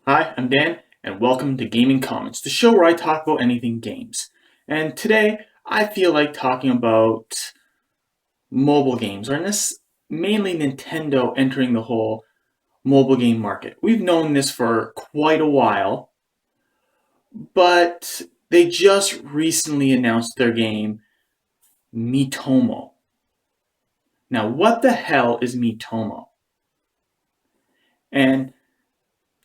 Hi, I'm Dan, and welcome to Gaming Comments, the show where I talk about anything games. And today, I feel like talking about mobile games, or in this, mainly Nintendo entering the whole mobile game market. We've known this for quite a while, but they just recently announced their game, Miitomo. Now, what the hell is Miitomo? And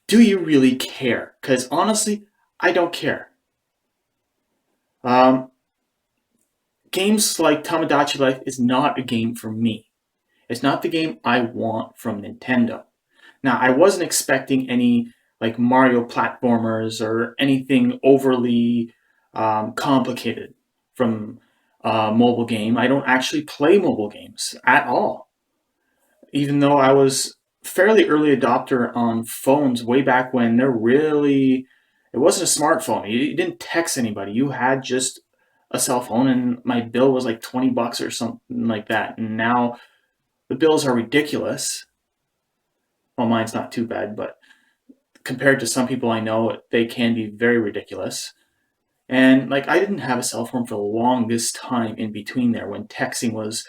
do you really care? Because honestly, I don't care. Um, Games like Tamagotchi Life is not a game for me. It's not the game I want from Nintendo. Now, I wasn't expecting any like Mario platformers or anything overly complicated from a mobile game. I don't actually play mobile games at all, even though I was fairly early adopter on phones way back when they're really it wasn't a smartphone. You didn't text anybody. You had just a cell phone, and my bill was like $20 or something like that. And now the bills are ridiculous. Well, mine's not too bad, but compared to some people I know, they can be very ridiculous. And like I didn't have a cell phone for the longest time in between there when texting was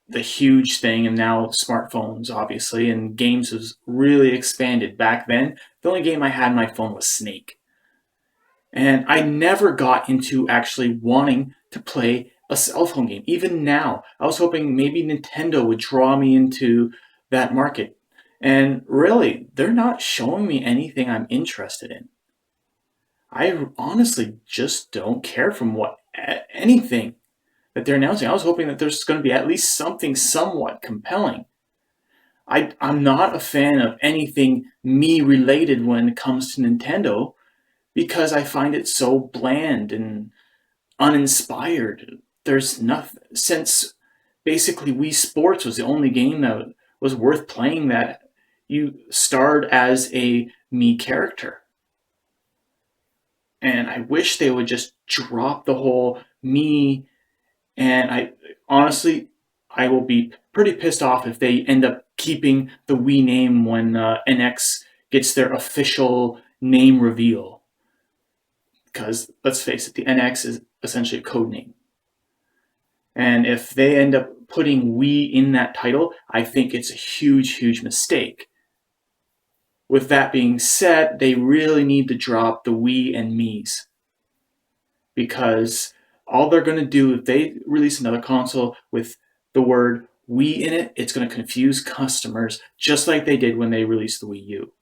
the huge thing, and now smartphones obviously, and games has really expanded. Back then, the only game I had on my phone was Snake. And I never got into actually wanting to play a cell phone game. Even now, I was hoping maybe Nintendo would draw me into that market. And really, they're not showing me anything I'm interested in. I honestly just don't care from what anything that they're announcing. I was hoping that there's going to be at least something somewhat compelling. I'm not a fan of anything me related when it comes to Nintendo because I find it so bland and uninspired. There's nothing since basically Wii Sports was the only game that was worth playing that you starred as a me character. And I wish they would just drop the whole me. And I honestly, I will be pretty pissed off if they end up keeping the Wii name when NX gets their official name reveal. Because let's face it, the NX is essentially a code name. And if they end up putting Wii in that title, I think it's a huge, huge mistake. With that being said, they really need to drop the Wii and Mii's because all they're going to do if they release another console with the word Wii in it, it's going to confuse customers just like they did when they released the Wii U.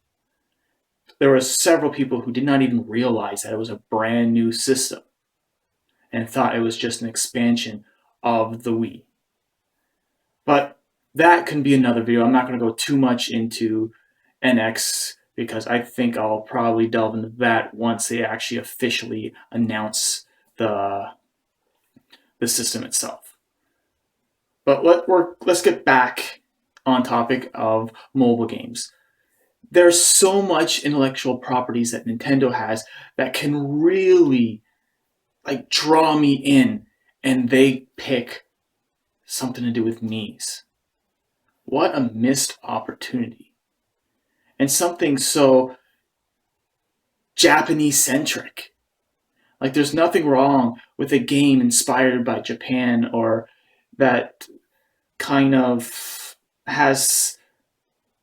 There were several people who did not even realize that it was a brand new system and thought it was just an expansion of the Wii. But that can be another video. I'm not going to go too much into NX because I think I'll probably delve into that once they actually officially announce the the system itself. But let's get back on topic of mobile games. There's so much intellectual properties that Nintendo has that can really like draw me in, and they pick something to do with knees. What a missed opportunity. And something so Japanese centric. Like there's nothing wrong with a game inspired by Japan or that kind of has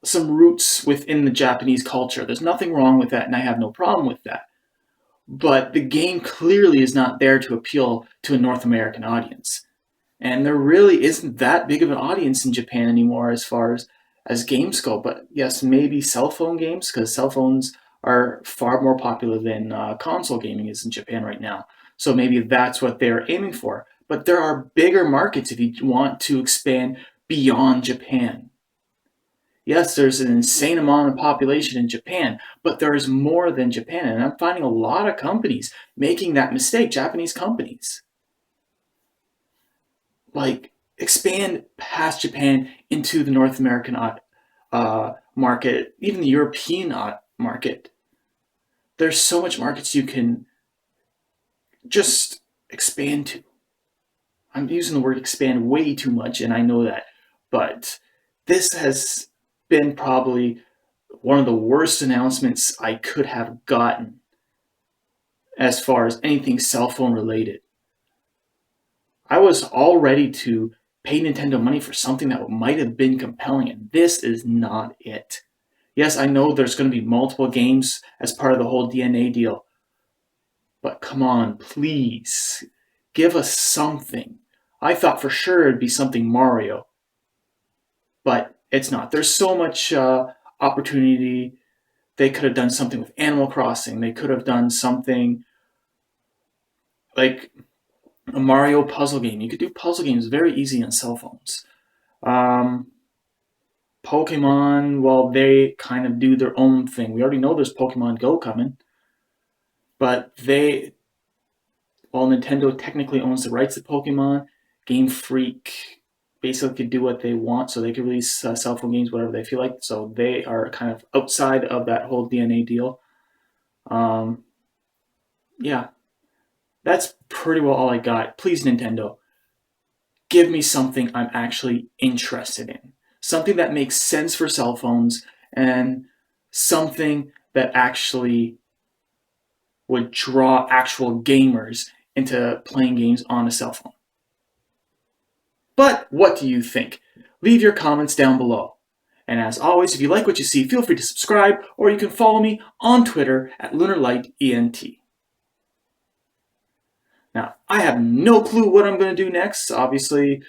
some roots within the Japanese culture. There's nothing wrong with that, and I have no problem with that. But the game clearly is not there to appeal to a North American audience. And there really isn't that big of an audience in Japan anymore as far as games go. But yes, maybe cell phone games, because cell phones are far more popular than console gaming is in Japan right now. So maybe that's what they're aiming for. But there are bigger markets if you want to expand beyond Japan. Yes, there's an insane amount of population in Japan, but there is more than Japan. And I'm finding a lot of companies making that mistake, Japanese companies. Like, expand past Japan into the North American market, even the European market. There's so much markets you can just expand to. I'm using the word expand way too much, and I know that. But this has been probably one of the worst announcements I could have gotten as far as anything cell phone related. I was all ready to pay Nintendo money for something that might have been compelling, and this is not it. Yes, I know there's going to be multiple games as part of the whole DNA deal, but come on, please, give us something. I thought for sure it'd be something Mario, but it's not. There's so much opportunity. They could have done something with Animal Crossing. They could have done something like a Mario puzzle game. You could do puzzle games very easy on cell phones. Um, Pokemon, well, they kind of do their own thing. We already know there's Pokemon Go coming, but while Nintendo technically owns the rights to Pokemon, Game Freak basically could do what they want, so they could release cell phone games whatever they feel like. So they are kind of outside of that whole DNA deal. Um, yeah, that's pretty well all I got. Please, Nintendo, give me something I'm actually interested in. Something that makes sense for cell phones and something that actually would draw actual gamers into playing games on a cell phone. But what do you think? Leave your comments down below. And as always, if you like what you see, feel free to subscribe, or you can follow me on Twitter at LunarLightENT. Now, I have no clue what I'm going to do next. Obviously,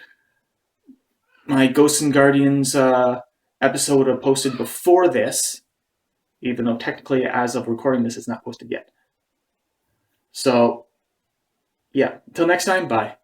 my Ghosts and Guardians episode would have posted before this, even though technically, as of recording this, it's not posted yet. So, yeah, until next time, bye.